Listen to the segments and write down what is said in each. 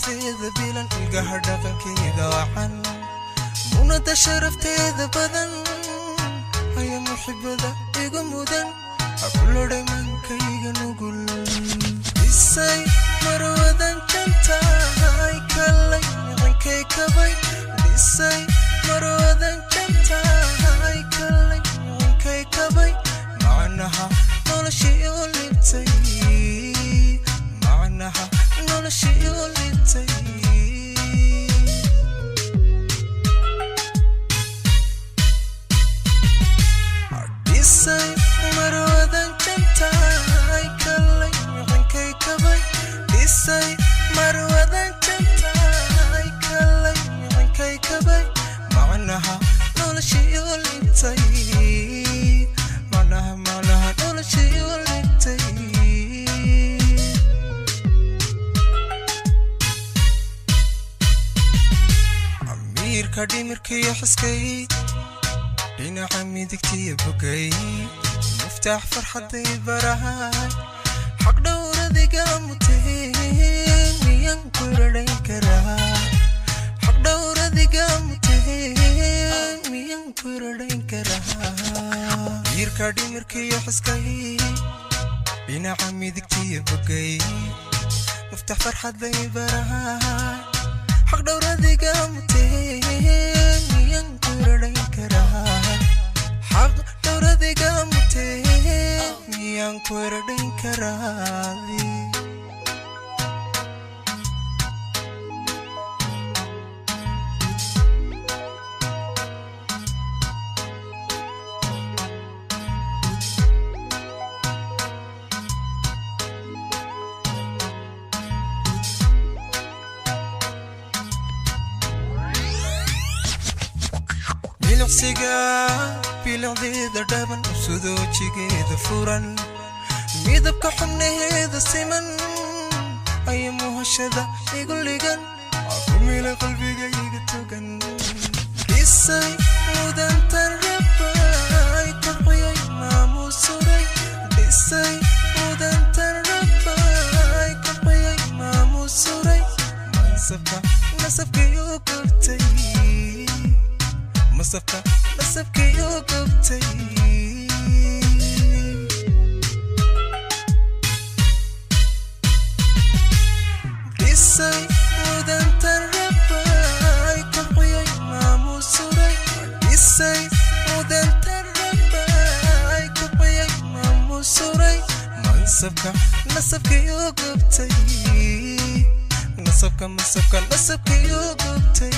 quruxdeeda bilan ilgaha dhaqankeeda wacan munada sharafteeda badan haya muxibada igu mudan akulo dhamankayga nugul isay marwadan janta ay kalay ninkay kabay isay marwadan janta ay kalay ninkay kabay macnaha noloshii oo libtay macnaha noloshii oo libtay isay marwadan janta ay kalay ninkay kabay isay marwadan janta ay kalay ninkay kabay macnaha noloshii oo libtay macnaha noloshii oo libtay amirka dhimirkiyo xiskay dhinaca midigtiya bogay muftax farxaday barahay xaq dhowradiga mutaheen miyan ku radhayn karaa xaq dhowradiga mutaheen miyan ku radhayn karaa amirka dhimirkiyo xiskay dhinaca midigtiya bogay muftax farxaday barahay xaq dhowradiga mutaheen miyan ku radhayn karaa حق دورتي قامتي ميان كوردين كراذي ميلوسيقا bilicdeeda dhaban usudoo jigeeda furan midabka xubnaheeda siman ay muhashada igu ligan kumila qalbigayga togan isay mudantan rabbay kobciyay maamusuray isay mudantan rabbay kobciyay maamusuray nasabkayo gobtay nasabka yo gobtay isay mudantan rabbay kobciyay maamusuray isay mudantan rabbay kobciyay maamusuray nasabka yo gobtay nasabka yo gobtay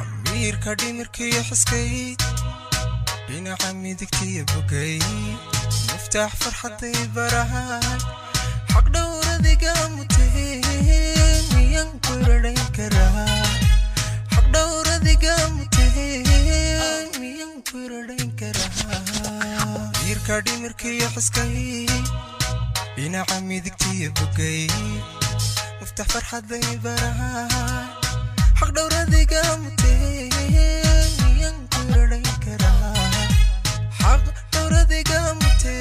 amirka dhimirkiyo xiskay dhinaca midigtiya bogay muftax farxaday barahay xaq dhowradiga mutaheen miyan ku radhayn karaa xaq dhowradiga mutaheen miyan ku radhayn karaa amirka dhimirkiyo xiskay dhinaca midigtiya bogay muftax farxaday barahay حق دورتي قامتي ميان كوردين كراها حق دورتي قامتي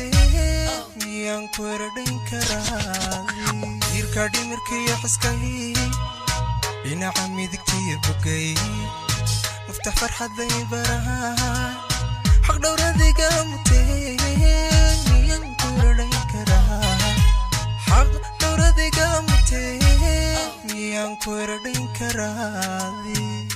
ميان كوردين كراها يركا ديمركي حسكي دينا عمي دكتي بقي مفتح فرحتي براها حق دورتي قامتي ميان كوردين كراها حق دورتي قامتي ميان كوردين كراذي